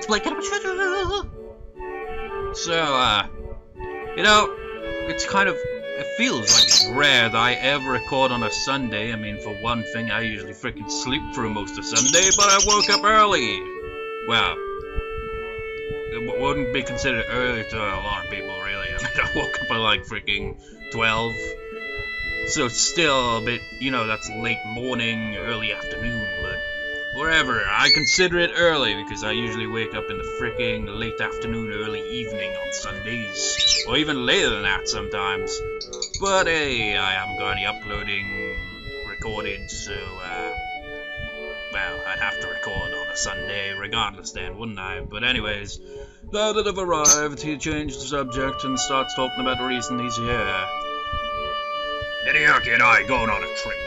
let's play Katawa Shoujo! So, you know, it's kind of, it feels like it's rare that I ever record on a Sunday. I mean, for one thing, I usually freaking sleep through most of Sunday, but I woke up early. Well, it wouldn't be considered early to a lot of people, really. I mean, I woke up at like freaking 12. So it's still a bit, you know, that's late morning, early afternoon, but whatever. I consider it early because I usually wake up in the freaking late afternoon, early evening on Sundays. Or even later than that sometimes. But hey, I haven't got any uploading recorded, so, well, I'd have to record on a Sunday regardless then, wouldn't I? But anyways, now that I've arrived, he changed the subject and starts talking about the reason he's here. Hideaki and I are going on a trip.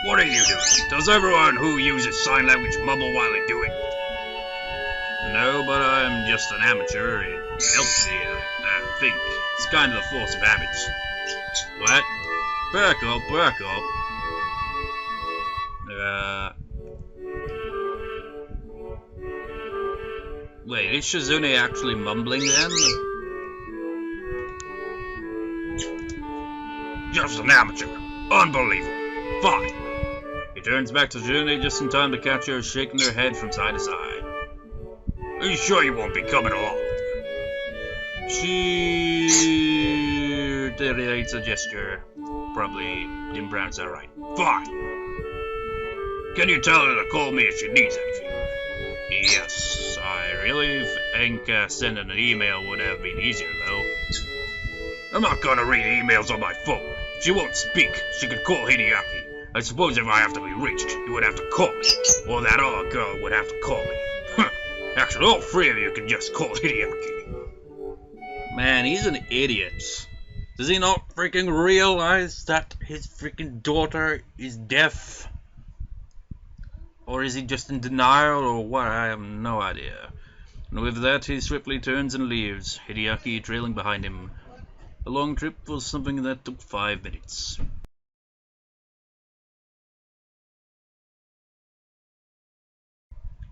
What are you doing? Does everyone who uses sign language mumble while they do it? No, but I'm just an amateur. It helps me, I think. It's kind of the force of habit. What? Back up, back up. Wait, is Shizune actually mumbling then? Just an amateur. Unbelievable. Fine. He turns back to Shizune just in time to catch her shaking her head from side to side. Are you sure you won't be coming along? She reiterates a gesture. Probably didn't pronounce that right. Fine. Can you tell her to call me if she needs anything? Yes. I really think sending an email would have been easier, though. I'm not gonna read emails on my phone. If she won't speak, she could call Hideaki. I suppose if I have to be reached, you would have to call me. Or that other girl would have to call me. Actually, all three of you can just call Hideaki. Man, he's an idiot. Does he not freaking realize that his freaking daughter is deaf? Or is he just in denial or what? I have no idea. And with that, he swiftly turns and leaves, Hideaki trailing behind him. The long trip was something that took 5 minutes.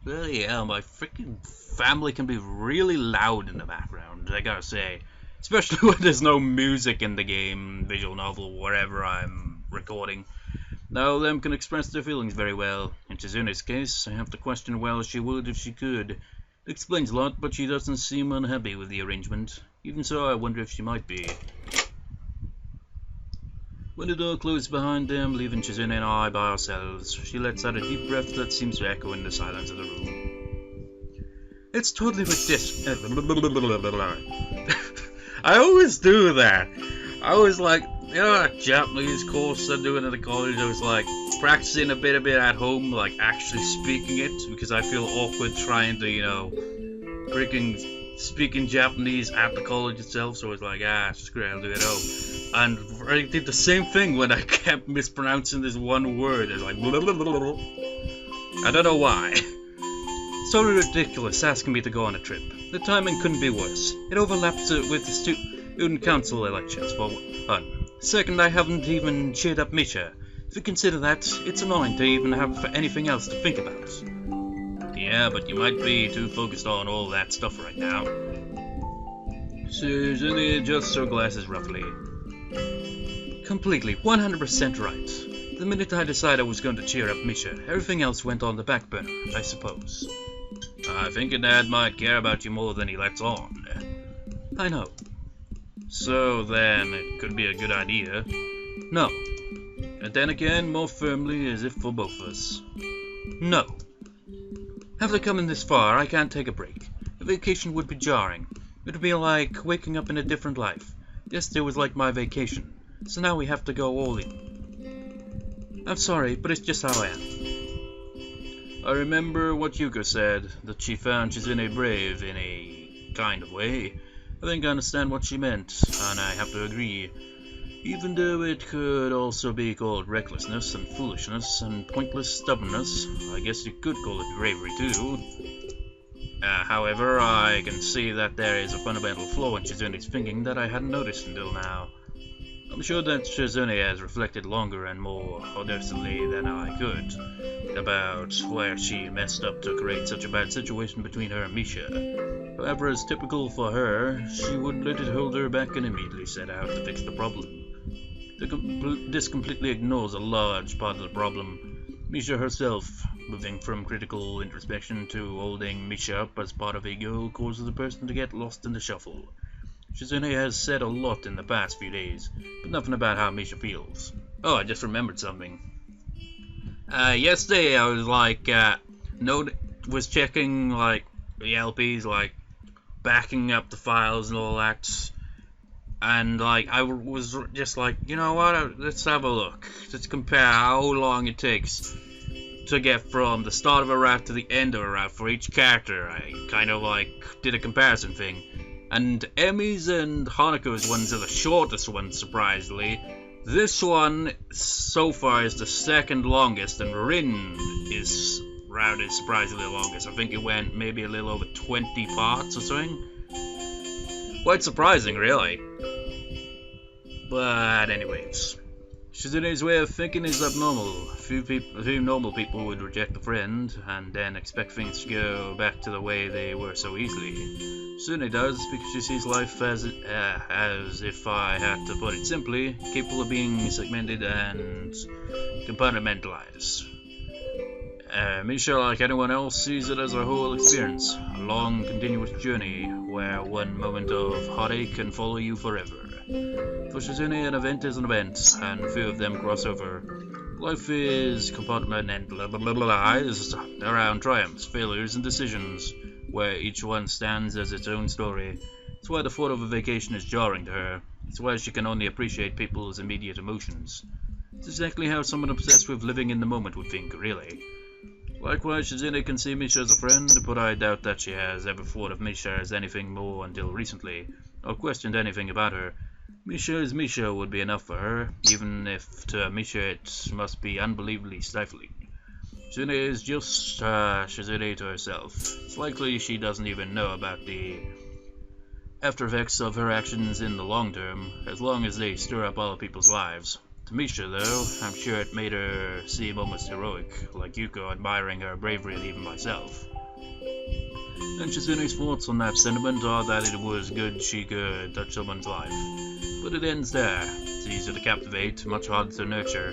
Bloody hell, my freaking family can be really loud in the background, I gotta say. Especially when there's no music in the game, visual novel, wherever I'm recording. Now them can express their feelings very well. In Shizune's case, I have to question well as she would if she could. It explains a lot, but she doesn't seem unhappy with the arrangement. Even so, I wonder if she might be. When the door closed behind them, leaving Shizune and I by ourselves, she lets out a deep breath that seems to echo in the silence of the room. It's totally ridiculous. I always do that. I always like, you know, that Japanese course I'm doing at the college, I was like practicing a bit at home, like actually speaking it, because I feel awkward trying to, you know, freaking speaking Japanese at the college itself, so I was like, screw it, I'll do it at home. And I did the same thing when I kept mispronouncing this one word. It's like, I don't know why. It's totally ridiculous asking me to go on a trip. The timing couldn't be worse. It overlaps with the student council elections for one. Second, I haven't even cheered up Misha. If you consider that, it's annoying to even have anything else to think about. Yeah, but you might be too focused on all that stuff right now. Shizune adjusts her glasses roughly. Completely, 100% right. The minute I decided I was going to cheer up Misha, everything else went on the back burner, I suppose. I think your dad might care about you more than he lets on. I know. So then, it could be a good idea. No. And then again, more firmly, as if for both of us. No. After coming this far, I can't take a break. A vacation would be jarring. It would be like waking up in a different life. Yesterday was like my vacation. So now we have to go all in. I'm sorry, but it's just how I am. I remember what Yuko said, that she found Shizune brave in a kind of way. I think I understand what she meant, and I have to agree. Even though it could also be called recklessness and foolishness and pointless stubbornness, I guess you could call it bravery too. However, I can see that there is a fundamental flaw in Shizune's thinking that I hadn't noticed until now. I'm sure that Shizune has reflected longer and more honestly than I could about where she messed up to create such a bad situation between her and Misha. However, as typical for her, she wouldn't let it hold her back and immediately set out to fix the problem. This completely ignores a large part of the problem. Misha herself, moving from critical introspection to holding Misha up as part of ego, causes the person to get lost in the shuffle. Shizune has said a lot in the past few days, but nothing about how Misha feels. Oh, I just remembered something. Yesterday I was was checking the LPs, backing up the files and all that, and I was just you know what? Let's have a look. Let's compare how long it takes to get from the start of a route to the end of a route for each character. I kind of did a comparison thing. And Emi's and Hanako's ones are the shortest ones, surprisingly. This one, so far, is the second longest, and Rin's route is surprisingly the longest. I think it went maybe a little over 20 parts or something. Quite surprising, really. But anyways, Shizune's way of thinking is abnormal. Few normal people would reject a friend, and then expect things to go back to the way they were so easily. Shizune does, because she sees life as if I had to put it simply, capable of being segmented and compartmentalized. Misha, like anyone else, sees it as a whole experience, a long, continuous journey where one moment of heartache can follow you forever. For Shizune, an event is an event, and few of them cross over. Life is compartmentalized around triumphs, failures, and decisions, where each one stands as its own story. It's why the thought of a vacation is jarring to her. It's why she can only appreciate people's immediate emotions. It's exactly how someone obsessed with living in the moment would think, really. Likewise, Shizune can see Misha as a friend, but I doubt that she has ever thought of Misha as anything more until recently, or questioned anything about her. Misha would be enough for her, even if to Misha it must be unbelievably stifling. Shizune is just Shizune to herself. It's likely she doesn't even know about the after effects of her actions in the long term, as long as they stir up other people's lives. To Misha, though, I'm sure it made her seem almost heroic, like Yuko admiring her bravery and even myself. And Shizune's thoughts on that sentiment are that it was good she could touch someone's life. But it ends there. It's easier to captivate, much harder to nurture.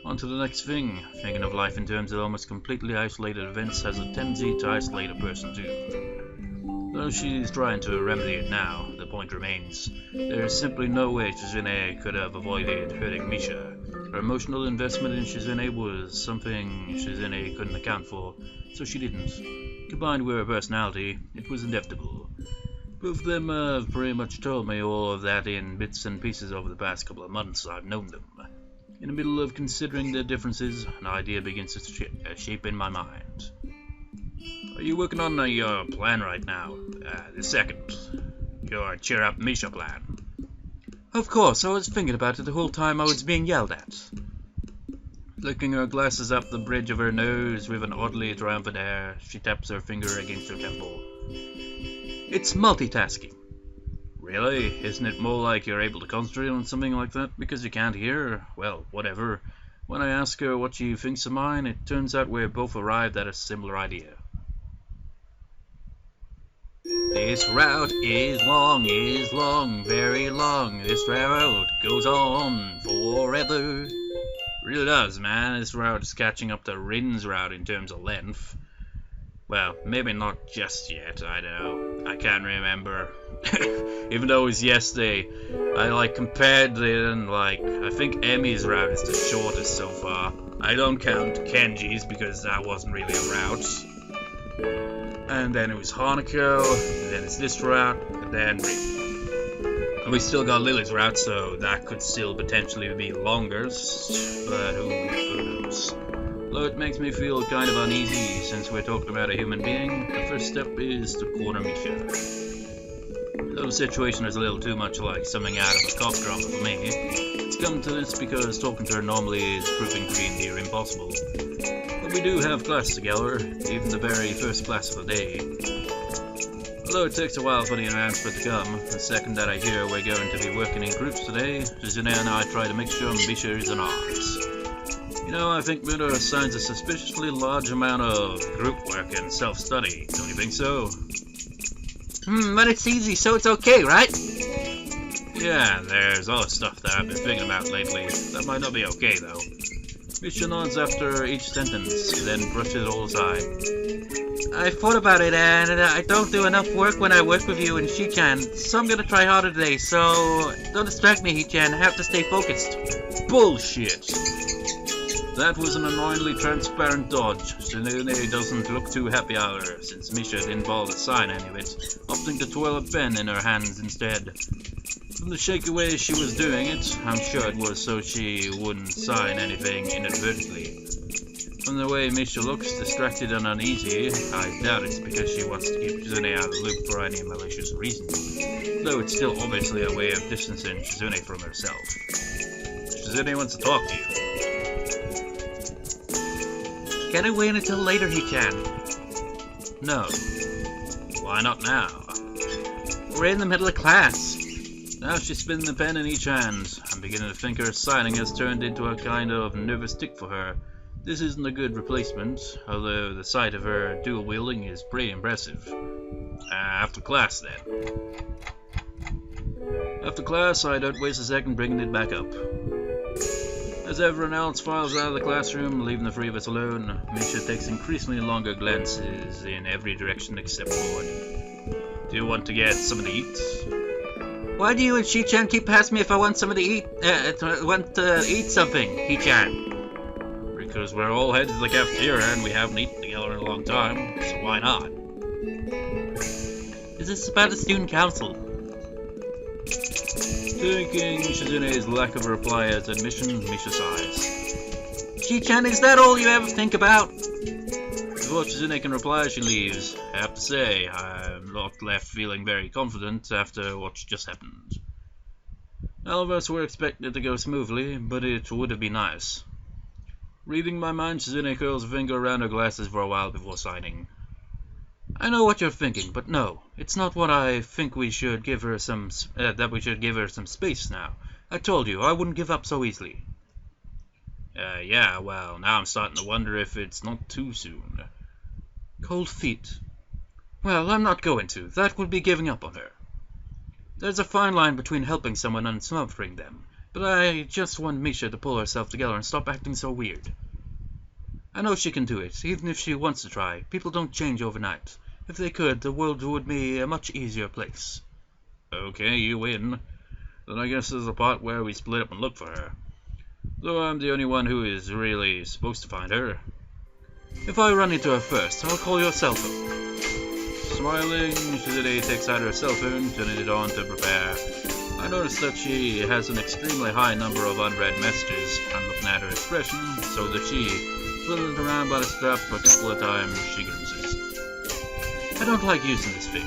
On to the next thing. Thinking of life in terms of almost completely isolated events has a tendency to isolate a person too. Though she's trying to remedy it now, the point remains. There is simply no way Shizune could have avoided hurting Misha. Her emotional investment in Shizune was something Shizune couldn't account for, so she didn't. Combined with her personality, it was inevitable. Both of them have pretty much told me all of that in bits and pieces over the past couple of months I've known them. In the middle of considering their differences, an idea begins to shape in my mind. Are you working on your plan right now? The second. Your cheer up Misha plan. Of course, I was thinking about it the whole time I was being yelled at. Flicking her glasses up the bridge of her nose with an oddly triumphant air, she taps her finger against her temple. It's multitasking. Really? Isn't it more like you're able to concentrate on something like that because you can't hear? Well, whatever. When I ask her what she thinks of mine, it turns out we're both arrived at a similar idea. This route is long, very long. This route goes on forever. Really does, man. This route is catching up to Rin's route in terms of length. Well, maybe not just yet, I don't know. I can't remember. Even though it was yesterday, I compared it and I think Emi's route is the shortest so far. I don't count Kenji's because that wasn't really a route. And then it was Hanako, and then it's this route, and then Rin. And we still got Lily's route, so that could still potentially be longer, but who knows. Though it makes me feel kind of uneasy since we're talking about a human being, the first step is to corner Misha. Though the situation is a little too much like something out of a cop drama for me, it's come to this because talking to her normally is proving to be near impossible. But we do have class together, even the very first class of the day. Although it takes a while for the announcement to come, the second that I hear we're going to be working in groups today, Shizune and I try to make sure Misha is in ours. You know, I think Muda assigns a suspiciously large amount of group work and self-study, don't you think so? But it's easy, so it's okay, right? Yeah, there's other stuff that I've been thinking about lately. That might not be okay, though. Misha nods after each sentence, then brushes it all aside. I thought about it, and I don't do enough work when I work with you and Shi-chan, so I'm gonna try harder today, so don't distract me, Hi-chan. I have to stay focused. Bullshit! That was an annoyingly transparent dodge. Shizune doesn't look too happy either, since Misha didn't bother to sign any of it, opting to twirl a pen in her hands instead. From the shaky way she was doing it, I'm sure it was so she wouldn't sign anything inadvertently. From the way Misha looks distracted and uneasy, I doubt it's because she wants to keep Shizune out of the loop for any malicious reason, though it's still obviously a way of distancing Shizune from herself. Shizune wants to talk to you. Can I wait until later, Hi-chan? No. Why not now? We're in the middle of class. Now she's spinning the pen in each hand. I'm beginning to think her signing has turned into a kind of nervous tic for her. This isn't a good replacement, although the sight of her dual wielding is pretty impressive. After class, then. After class, I don't waste a second bringing it back up. As everyone else files out of the classroom, leaving the three of us alone, Misha takes increasingly longer glances in every direction except forward. Do you want to get something to eat? Why do you and Shi-chan keep asking me if I want something to eat? Want to eat something, Hi-chan? Because we're all headed to the cafeteria and we haven't eaten together in a long time, so why not? Is this about the student council? Taking Shizune's lack of a reply as admission, Misha sighs. Shi-chan, is that all you ever think about? Before Shizune can reply, she leaves. I have to say, I'm not left feeling very confident after what just happened. All of us were expecting it to go smoothly, but it would have been nice. Reading my mind, Shizune curls a finger around her glasses for a while before signing. I know what you're thinking, but no, it's not what I think. We should give her some space now. I told you, I wouldn't give up so easily. Yeah, well, now I'm starting to wonder if it's not too soon. Cold feet. Well, I'm not going to. That would be giving up on her. There's a fine line between helping someone and smothering them, but I just want Misha to pull herself together and stop acting so weird. I know she can do it, even if she wants to try. People don't change overnight. If they could, the world would be a much easier place. Okay, you win. Then I guess there's a part where we split up and look for her. Though I'm the only one who is really supposed to find her. If I run into her first, I'll call your cell phone. Smiling, Shizune takes out her cell phone, turning it on to prepare. I notice that she has an extremely high number of unread messages. I'm looking at her expression, so that she, fiddling around by the strap a couple of times, she grimaces. I don't like using this thing.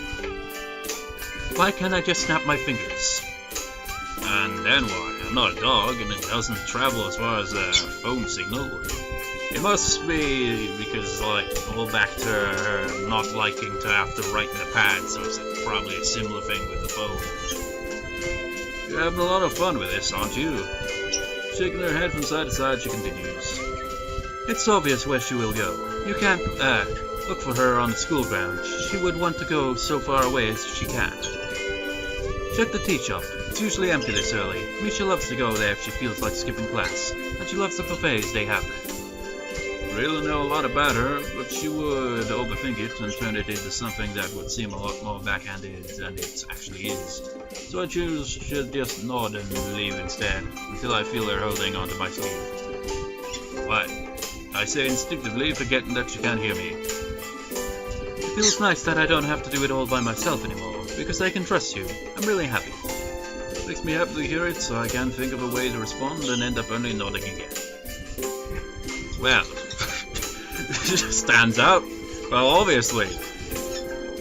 Why can't I just snap my fingers? And then why? I'm not a dog, and it doesn't travel as far as a phone signal. It must be because, all back to her not liking to have to write in a pad, so it's probably a similar thing with the phone. You're having a lot of fun with this, aren't you? Shaking her head from side to side, she continues. It's obvious where she will go. You can't, look for her on the school grounds. She would want to go so far away as she can. Check the tea shop. It's usually empty this early. Misha loves to go there if she feels like skipping class, and she loves the buffets they have there. Really know a lot about her, but she would overthink it and turn it into something that would seem a lot more backhanded than it actually is. So I choose to just nod and leave instead, until I feel her holding onto my sleeve. What? I say instinctively, forgetting that she can't hear me. It feels nice that I don't have to do it all by myself anymore, because I can trust you. I'm really happy. Makes me happy to hear it, so I can't think of a way to respond and end up only nodding again. Well, it just stands out. Well, obviously.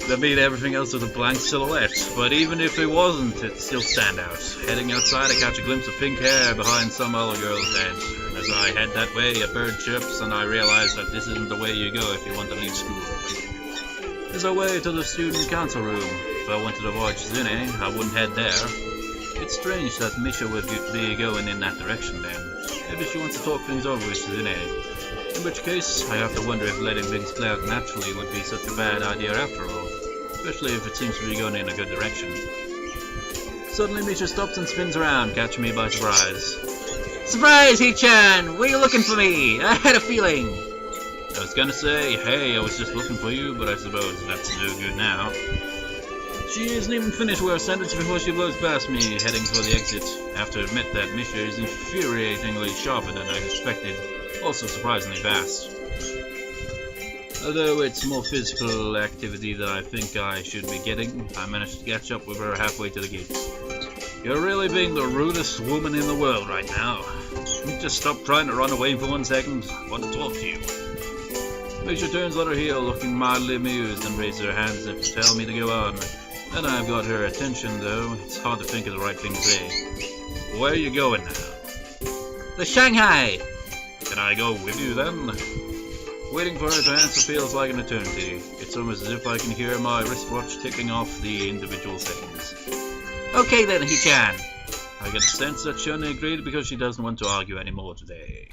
That made everything else with a blank silhouette, but even if it wasn't, it'd still stand out. Heading outside, I catch a glimpse of pink hair behind some other girl's head. And as I head that way, a bird chirps, and I realize that this isn't the way you go if you want to leave school. There's a way to the student council room. If I wanted to avoid Shizune, I wouldn't head there. It's strange that Misha would be going in that direction then. Maybe she wants to talk things over with Shizune. In which case, I have to wonder if letting things play out naturally would be such a bad idea after all. Especially if it seems to be going in a good direction. Suddenly Misha stops and spins around, catching me by surprise. Surprise, Hee-chan! Were you looking for me? I had a feeling! I was gonna say, hey, I was just looking for you, but I suppose that's no good now. She isn't even finished with her sentence before she blows past me, heading for the exit. I have to admit that Misha is infuriatingly sharper than I expected, also surprisingly fast. Although it's more physical activity that I think I should be getting, I managed to catch up with her halfway to the gate. You're really being the rudest woman in the world right now. Just stop trying to run away for 1 second. I want to talk to you. Misha turns on her heel, looking mildly amused, and raises her hands as if to tell me to go on. And I've got her attention, though. It's hard to think of the right thing to say. Where are you going now? The Shanghai! Can I go with you, then? Waiting for her to answer feels like an eternity. It's almost as if I can hear my wristwatch ticking off the individual seconds. Okay then, Hee-chan. I get the sense that Shunny agreed because she doesn't want to argue anymore today.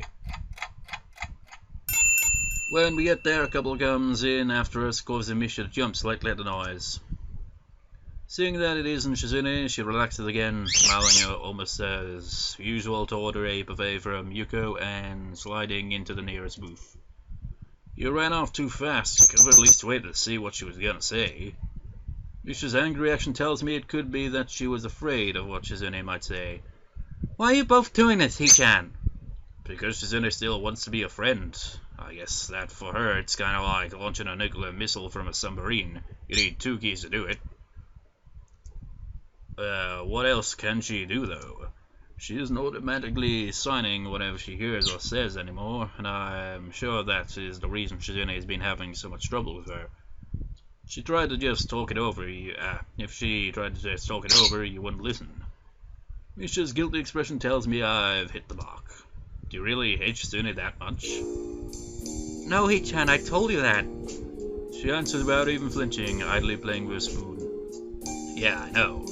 When we get there, a couple comes in after us, causing Misha to jump slightly at the noise. Seeing that it isn't Shizune, she relaxes again, smiling almost as usual to order a buffet from Yuko and sliding into the nearest booth. You ran off too fast. Could have at least waited to see what she was gonna say. Misha's angry reaction tells me it could be that she was afraid of what Shizune might say. Why are you both doing this, Hee-chan? Because Shizune still wants to be a friend. I guess that for her it's kind of like launching a nuclear missile from a submarine. You need 2 keys to do it. What else can she do, though? She isn't automatically signing whatever she hears or says anymore, and I'm sure that is the reason Shizune has been having so much trouble with her. She tried to just talk it over. If she tried to just talk it over, you wouldn't listen. Misha's guilty expression tells me I've hit the mark. Do you really hate Shizune that much? No, Hee-chan, I told you that. She answered without even flinching, idly playing with a spoon. Yeah, I know.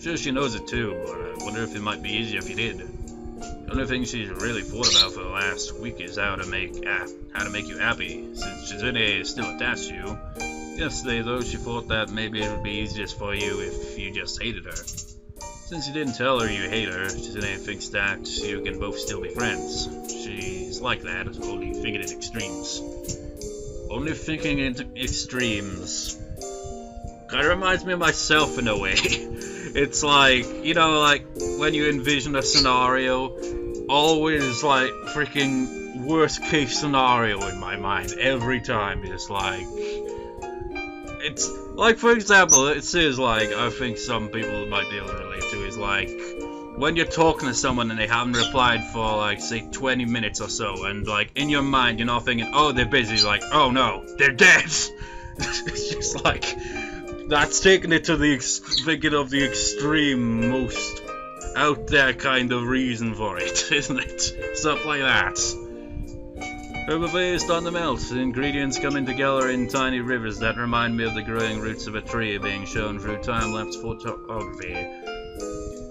Sure she knows it too, but I wonder if it might be easier if you did. The only thing she's really thought about for the last week is how to make you happy, since Shizune is still attached to you. Yesterday, though, she thought that maybe it would be easiest for you if you just hated her. Since you didn't tell her you hate her, Shizune thinks that you can both still be friends. She's like that, only thinking in extremes. Only thinking in extremes. Kinda reminds me of myself in a way. It's like, you know, like when you envision a scenario, always like freaking worst case scenario in my mind every time. It's like, it's like, for example, it says like, I think some people might be able to relate to is like when you're talking to someone and they haven't replied for like say 20 minutes or so, and like in your mind you're not thinking, oh, they're busy, like, oh no, they're dead. It's just like, that's taking it to the thinking of the extreme, most out there kind of reason for it, isn't it? Stuff like that. Her buffet is starting to melt. The ingredients coming together in tiny rivers that remind me of the growing roots of a tree being shown through time-lapse photography.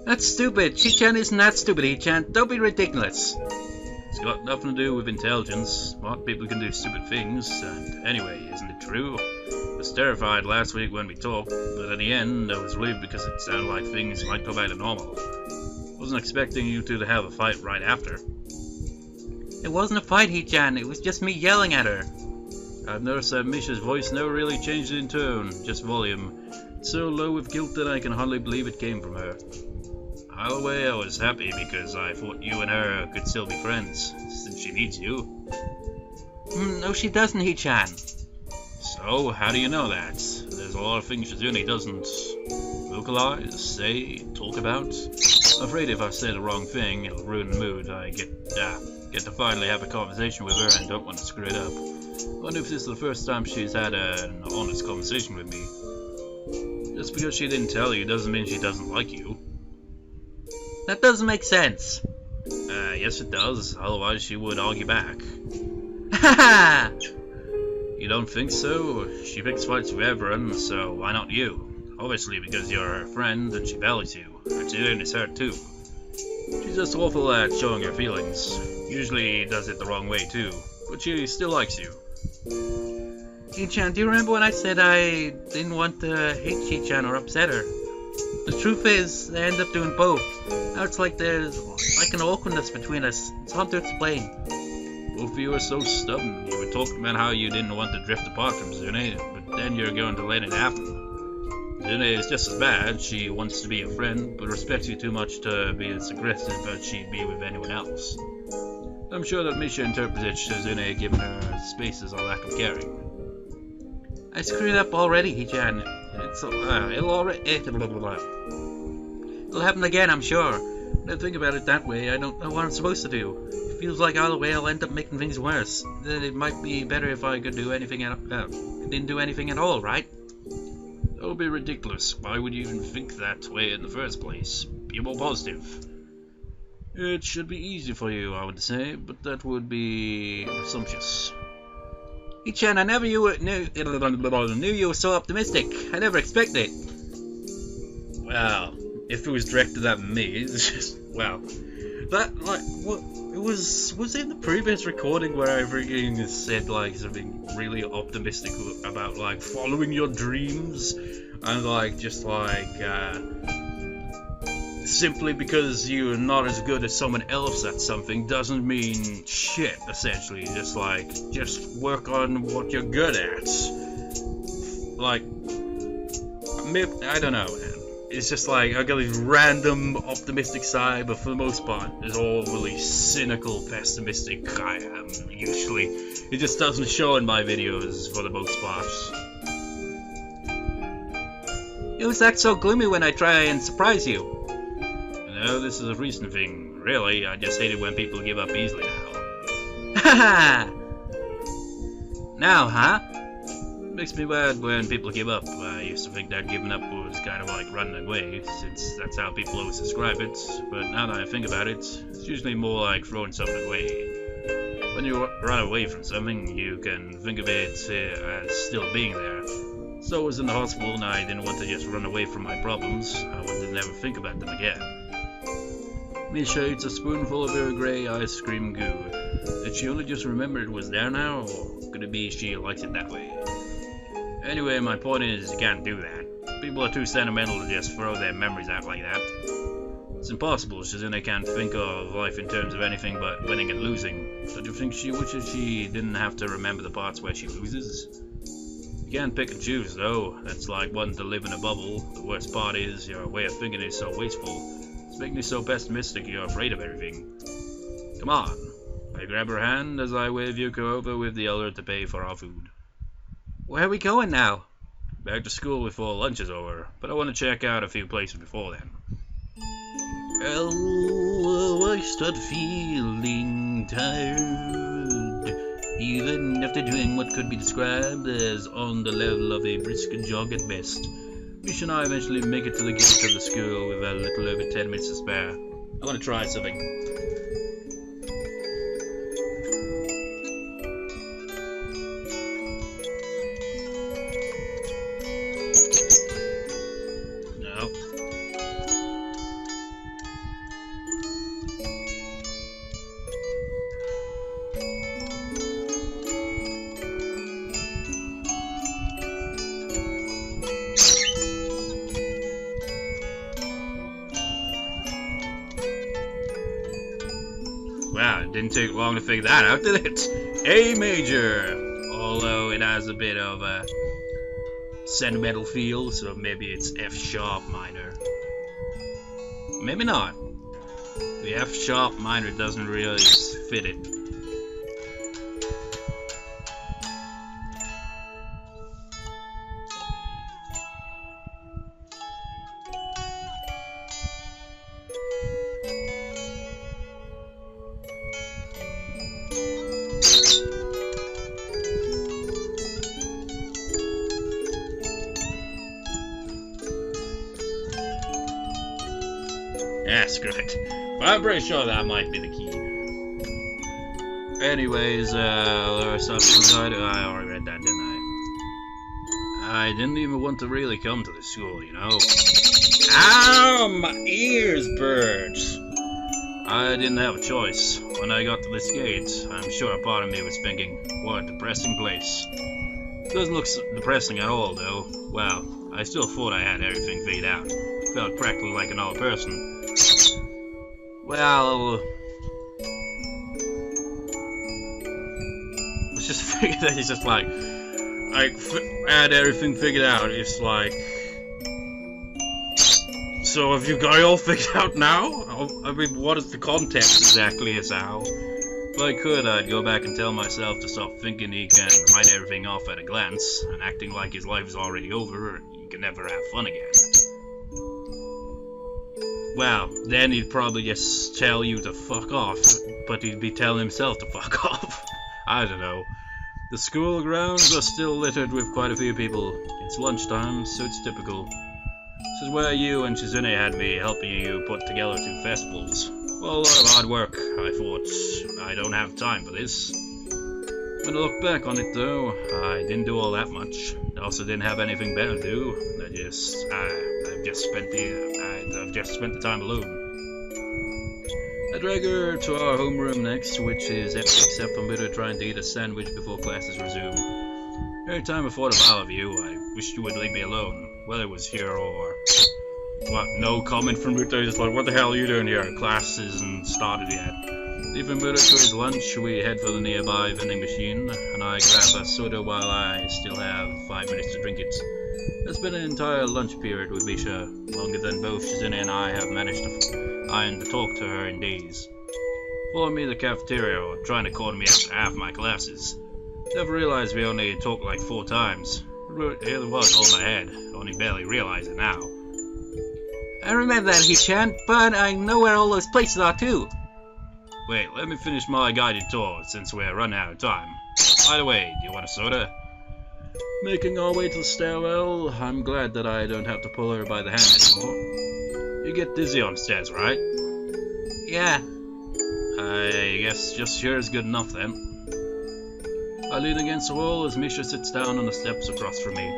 That's stupid. Hee-chan isn't that stupid, Hee-chan. Don't be ridiculous. It's got nothing to do with intelligence. Smart people can do stupid things, and anyway, isn't it true? I was terrified last week when we talked, but in the end I was relieved because it sounded like things might go back to normal. I wasn't expecting you two to have a fight right after. It wasn't a fight, Hee-chan. It was just me yelling at her. I've noticed that Misha's voice never really changed in tone, just volume. It's so low with guilt that I can hardly believe it came from her. Either way, I was happy because I thought you and her could still be friends, since she needs you. No, she doesn't, Hee-chan. So, how do you know that? There's a lot of things Shizune doesn't vocalize, say, talk about. I'm afraid if I say the wrong thing, it'll ruin the mood. I get to finally have a conversation with her and don't want to screw it up. I wonder if this is the first time she's had an honest conversation with me. Just because she didn't tell you doesn't mean she doesn't like you. That doesn't make sense. Yes it does, otherwise she would argue back. Haha! You don't think so? She picks fights with everyone, so why not you? Obviously because you're her friend and she values you. Her tune is hurt too. She's just awful at showing her feelings. Usually does it the wrong way too, but she still likes you. Chi-chan, do you remember when I said I didn't want to hate Chi-chan or upset her? The truth is, I end up doing both. Now it's like there's like an awkwardness between us. It's hard to explain. Both of you are so stubborn. You were talking about how you didn't want to drift apart from Shizune, but then you're going to let it happen. Shizune is just as bad. She wants to be a friend, but respects you too much to be as aggressive as she'd be with anyone else. I'm sure that Misha interpreted Shizune giving her space as a lack of caring. I screwed up already, Hichan. It'll happen again, I'm sure. When I think about it that way, I don't know what I'm supposed to do. It feels like either way I'll end up making things worse. Then it might be better if I could do anything didn't do anything at all, right? That would be ridiculous. Why would you even think that way in the first place? Be more positive. It should be easy for you, I would say, but that would be presumptuous. Hichan, I never knew you were so optimistic. I never expected it. Well, if it was directed at me, it's just, well, that, like, what, it was it in the previous recording where everything said, like, something really optimistic about, like, following your dreams, and, like, just, like, simply because you're not as good as someone else at something doesn't mean shit, essentially. Just like, just work on what you're good at. Like, I don't know, man. It's just like, I got this random optimistic side, but for the most part, it's all really cynical, pessimistic I am, usually. It just doesn't show in my videos, for the most part. You always act so gloomy when I try and surprise you. No, this is a recent thing. Really, I just hate it when people give up easily now. Haha! Now, huh? Makes me mad when people give up. I used to think that giving up was kind of like running away, since that's how people always describe it. But now that I think about it, it's usually more like throwing something away. When you run away from something, you can think of it as still being there. So I was in the hospital and I didn't want to just run away from my problems. I wanted to never think about them again. Misha eats a spoonful of her grey ice cream goo. Did she only just remember it was there now, or could it be she likes it that way? Anyway, my point is you can't do that. People are too sentimental to just throw their memories out like that. It's impossible. Shizune can't think of life in terms of anything but winning and losing. Don't you think she wishes she didn't have to remember the parts where she loses? You can't pick and choose, though. That's like wanting to live in a bubble. The worst part is your way of thinking is so wasteful. It's making you so pessimistic you're afraid of everything. Come on. I grab her hand as I wave Yuko over with the elder to pay for our food. Where are we going now? Back to school before lunch is over, but I want to check out a few places before then. Oh, I start feeling tired, even after doing what could be described as on the level of a brisk jog at best. Misha and I eventually make it to the gate of the school with a little over 10 minutes to spare. I want to try something. Wow, it didn't take long to figure that out, did it? A major! Although it has a bit of a sentimental feel, so maybe it's F sharp minor. Maybe not. The F sharp minor doesn't really fit it. Yeah, screw it. But I'm pretty sure that might be the key. Anyways, there's something I already read that, didn't I? I didn't even want to really come to this school, you know. Ow! My ears burnt! I didn't have a choice. When I got to this gate, I'm sure a part of me was thinking, what a depressing place. Doesn't look depressing at all, though. Well, I still thought I had everything figured out. Felt practically like an old person. Well, let's just figure that he's just like, I had everything figured out. It's like, so have you got it all figured out now? I mean, what is the context exactly, Hisao? If I could, I'd go back and tell myself to stop thinking he can write everything off at a glance, and acting like his life is already over, he can never have fun again. Well, then he'd probably just tell you to fuck off, but he'd be telling himself to fuck off. I don't know. The school grounds are still littered with quite a few people. It's lunchtime, so it's typical. This is where you and Shizune had me helping you put together 2 festivals. Well, a lot of hard work. I thought, I don't have time for this. When I look back on it though, I didn't do all that much. I also didn't have anything better to do. I've just spent the time alone. I drag her to our homeroom next, which is empty except for Misha trying to eat a sandwich before classes resume. Every time I thought of all of you, I wished you would leave me alone, whether it was here or... What, no comment from Muto, just like, what the hell are you doing here? Class isn't started yet. Leaving Muto to his lunch, we head for the nearby vending machine, and I grab a soda while I still have 5 minutes to drink it. It's been an entire lunch period with Misha, longer than both Shizune and I have managed to talk to her in days. Following me to the cafeteria or trying to corner me after half my classes. Never realized we only talked like 4 times. It really was all in my head, only barely realize it now. I remember that, He-chan, but I know where all those places are too. Wait, let me finish my guided tour since we're running out of time. By the way, do you want a soda? Making our way to the stairwell, I'm glad that I don't have to pull her by the hand anymore. You get dizzy on stairs, right? Yeah. I guess just here is good enough then. I lean against the wall as Misha sits down on the steps across from me.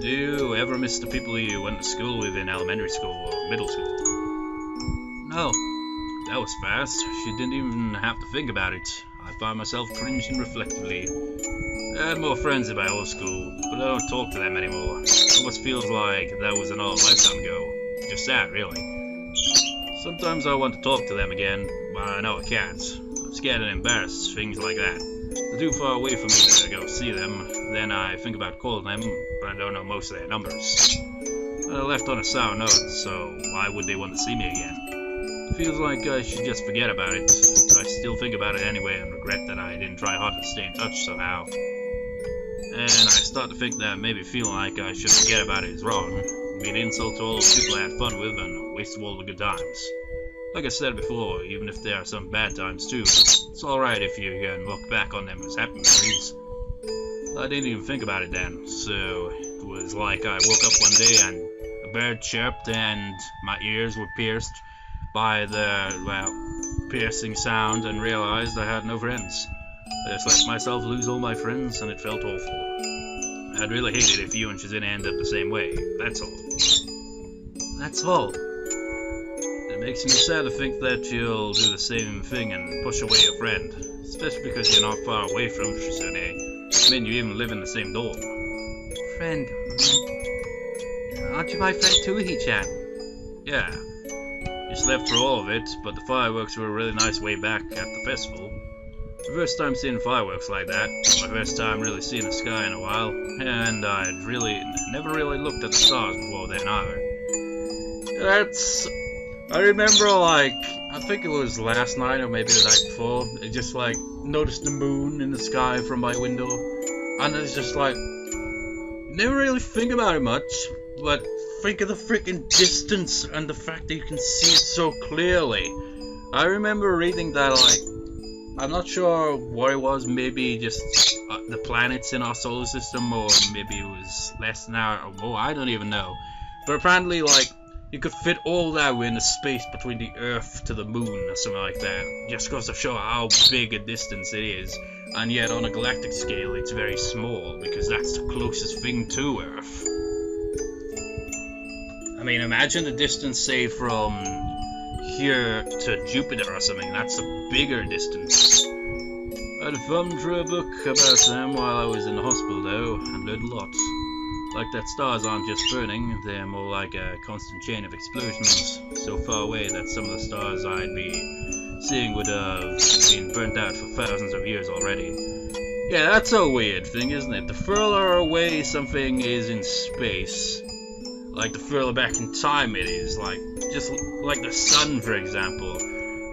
Do you ever miss the people you went to school with in elementary school or middle school? No. That was fast. She didn't even have to think about it. I find myself cringing reflectively. I had more friends in my old school, but I don't talk to them anymore. It almost feels like that was an old lifetime ago. Just sad, really. Sometimes I want to talk to them again, but I know I can't. I'm scared and embarrassed, things like that. They're too far away from me to go see them. Then I think about calling them, but I don't know most of their numbers. I left on a sour note, so why would they want to see me again? It feels like I should just forget about it, but I still think about it anyway and regret that I didn't try hard to stay in touch somehow. And I start to think that maybe feeling like I should forget about it is wrong. It'd be an insult to all the people I had fun with and a waste of all the good times. Like I said before, even if there are some bad times too, it's alright if you can look back on them as happy memories. I didn't even think about it then, so it was like I woke up one day and a bird chirped and my ears were pierced by the, well, piercing sound and realized I had no friends. I just let myself lose all my friends and it felt awful. I'd really hate it if you and Shizune end up the same way, that's all. That's all. It makes me sad to think that you'll do the same thing and push away a friend, especially because you're not far away from Shizune. I mean, you even live in the same dorm. Friend. Aren't you my friend too, He-chan? Yeah. You slept through all of it, but the fireworks were a really nice way back at the festival. The first time seeing fireworks like that, my first time really seeing the sky in a while, and I'd never really looked at the stars before then either. I remember, like, I think it was last night or maybe the night before, I just, like, noticed the moon in the sky from my window, and it's just like, never really think about it much, but think of the freaking distance and the fact that you can see it so clearly. I remember reading that, like, I'm not sure what it was, maybe just the planets in our solar system, or maybe it was less than hour or more, I don't even know. But apparently, like, you could fit all that in the space between the Earth to the Moon or something like that. Just goes to show how big a distance it is. And yet on a galactic scale it's very small, because that's the closest thing to Earth. I mean, imagine the distance, say, from here to Jupiter or something. That's a bigger distance. I thumbed through a book about them while I was in the hospital, though, and learned a lot. Like that stars aren't just burning, they're more like a constant chain of explosions, so far away that some of the stars I'd be seeing would have been burnt out for thousands of years already. Yeah, that's a weird thing, isn't it? The further away something is in space, like the further back in time it is, like, just like the sun, for example.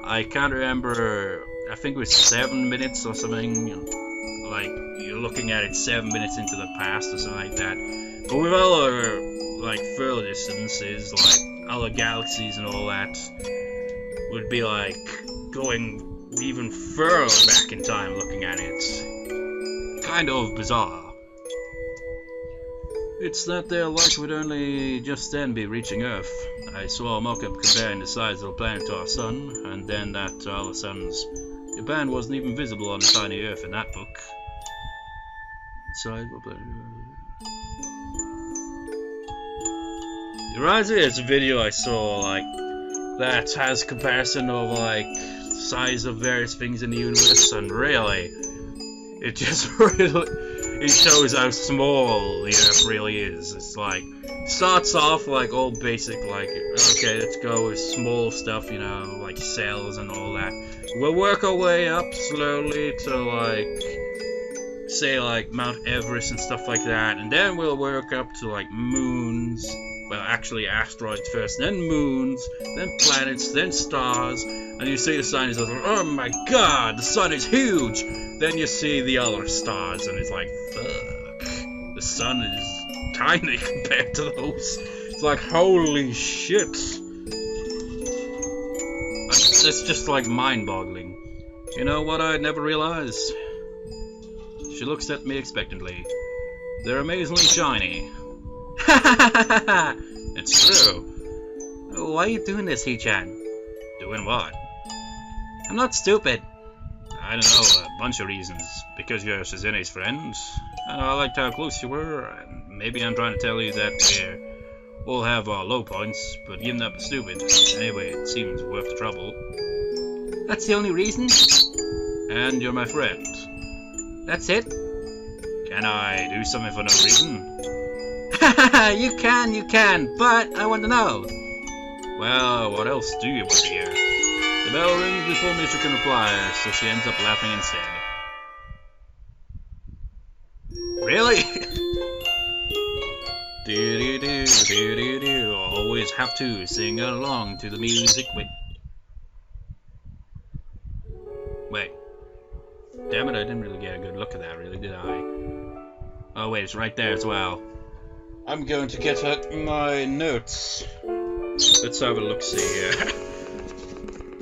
I can't remember, I think it was 7 minutes or something, like, you're looking at it 7 minutes into the past or something like that. But with other, like, further distances, like other galaxies and all that, would be like going even further back in time looking at it. Kind of bizarre. It's that their light would only just then be reaching Earth. I saw a mock-up comparing the size of the planet to our sun, and then that to other suns. Japan wasn't even visible on the tiny Earth in that book. Size of the planet. It reminds me, there's a video I saw, like, that has comparison of, like, size of various things in the universe, and really, it just really, it shows how small the Earth really is. It's like, starts off like all basic, like, okay, let's go with small stuff, you know, like cells and all that. We'll work our way up slowly to, like, say, like, Mount Everest and stuff like that, and then we'll work up to, like, moons. Well, actually asteroids first, then moons, then planets, then stars, and you see the sun is like, oh my god, the sun is huge! Then you see the other stars, and it's like, fuck, the sun is tiny compared to those. It's like, holy shit. It's just like mind-boggling. You know what I never realized? She looks at me expectantly. They're amazingly shiny. It's true. Why are you doing this, Hee-chan? Doing what? I'm not stupid. I don't know, a bunch of reasons. Because you're Shizune's friend, and I liked how close you were, and maybe I'm trying to tell you that we all have our low points, but you're not stupid. Anyway, it seems worth the trouble. That's the only reason? And you're my friend. That's it? Can I do something for no reason? You can, but I want to know. Well, what else do you want to hear? The bell rings before Misha can reply, so she ends up laughing instead. Really? Do. Always have to sing along to the music. Wait. Damn it, I didn't really get a good look at that, really, did I? Oh wait, it's right there as well. I'm going to get out my notes. Let's have a look-see here.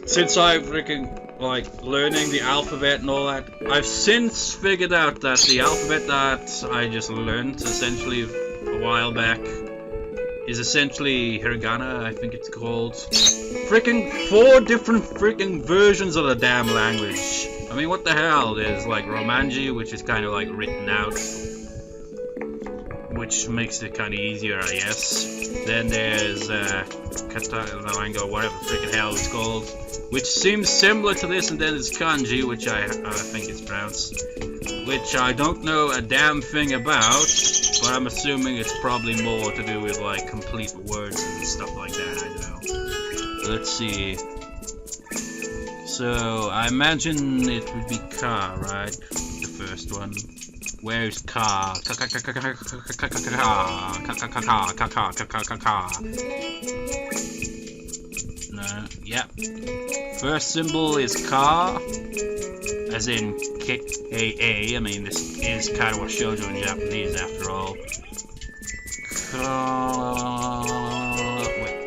Since I've freaking, like, learning the alphabet and all that, I've since figured out that the alphabet that I just learned, essentially, a while back, is essentially hiragana, I think it's called. Freaking 4 different freaking versions of the damn language. I mean, what the hell? There's, like, Romanji, which is kind of, like, written out, which makes it kind of easier, I guess. Then there's Katawa, whatever freaking hell it's called, which seems similar to this, and then there's kanji, which I think it's pronounced, which I don't know a damn thing about, but I'm assuming it's probably more to do with like complete words and stuff like that. I don't know. Let's see. So I imagine it would be ka, right? The first one. Where's ka? No, yep. First symbol is ka, as in K-A-A. I mean, this is Katawa Shoujo in Japanese, after all. Wait.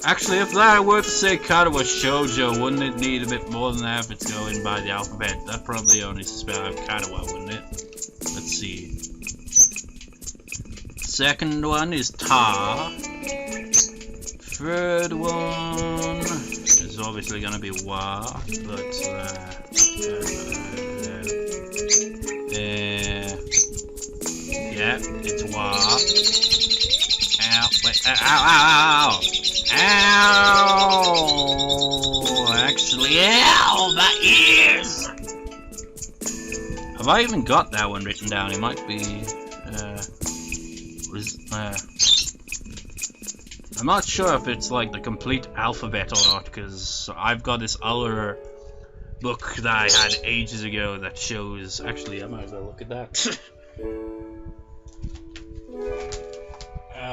Actually, if I were to say Katawa Shoujo, wouldn't it need a bit more than that if it's going by the alphabet? That'd probably only spell out Katawa, wouldn't it? Let's see. Second one is ta. third one is obviously gonna be Wa, but yeah, it's Wa. Ow, wait, ow, ow, ow, ow, actually, ow, my ears! Have I even got that one written down? It might be, I'm not sure if it's like the complete alphabet or not, because I've got this other book that I had ages ago that shows. Actually, I might as well look at that.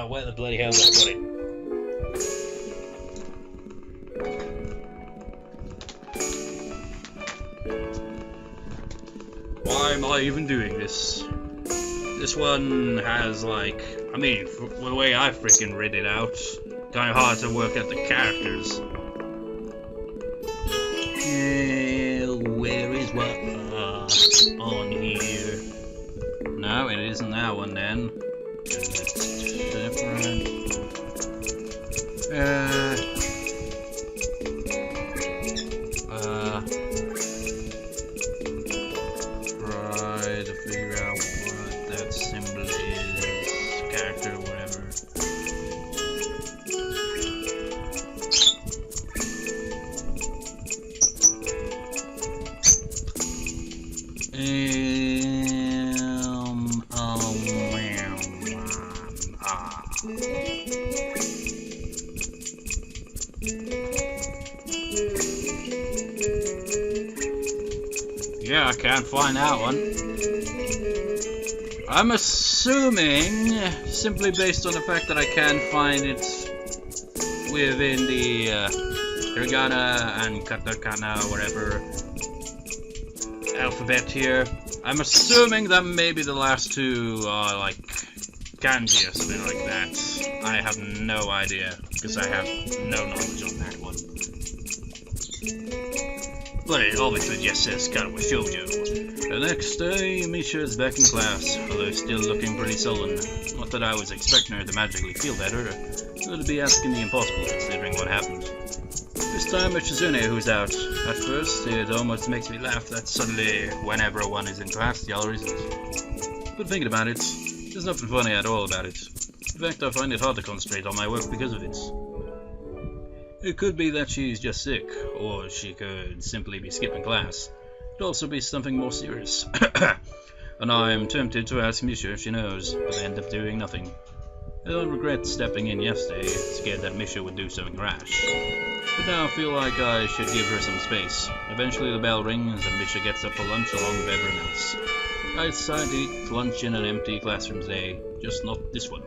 Where the bloody hell did I put it? Why am I even doing this? This one has like, I mean, the way I freaking read it out, kind of hard to work out the characters. Where is what on here? No, it isn't that one then. It's different. Try to figure out what that symbol is, character, whatever. Yeah, I can't find that one. I'm assuming, simply based on the fact that I can find it within the hiragana and katakana, whatever, alphabet here, I'm assuming that maybe the last two are like kanji or something like that. I have no idea, because I have no knowledge on that one. But it obviously just says Katawa Shoujo. The next day, Misha is back in class, although still looking pretty sullen. Not that I was expecting her to magically feel better, so it'd be asking the impossible considering what happened. This time it's Shizune who's out. At first, it almost makes me laugh that suddenly, whenever one is in class, the other isn't. But thinking about it, there's nothing funny at all about it. In fact, I find it hard to concentrate on my work because of it. It could be that she's just sick, or she could simply be skipping class. It could also be something more serious. And I am tempted to ask Misha if she knows, but I end up doing nothing. I don't regret stepping in yesterday, scared that Misha would do something rash. But now I feel like I should give her some space. Eventually the bell rings and Misha gets up for lunch along with everyone else. I decided to eat lunch in an empty classroom today, just not this one.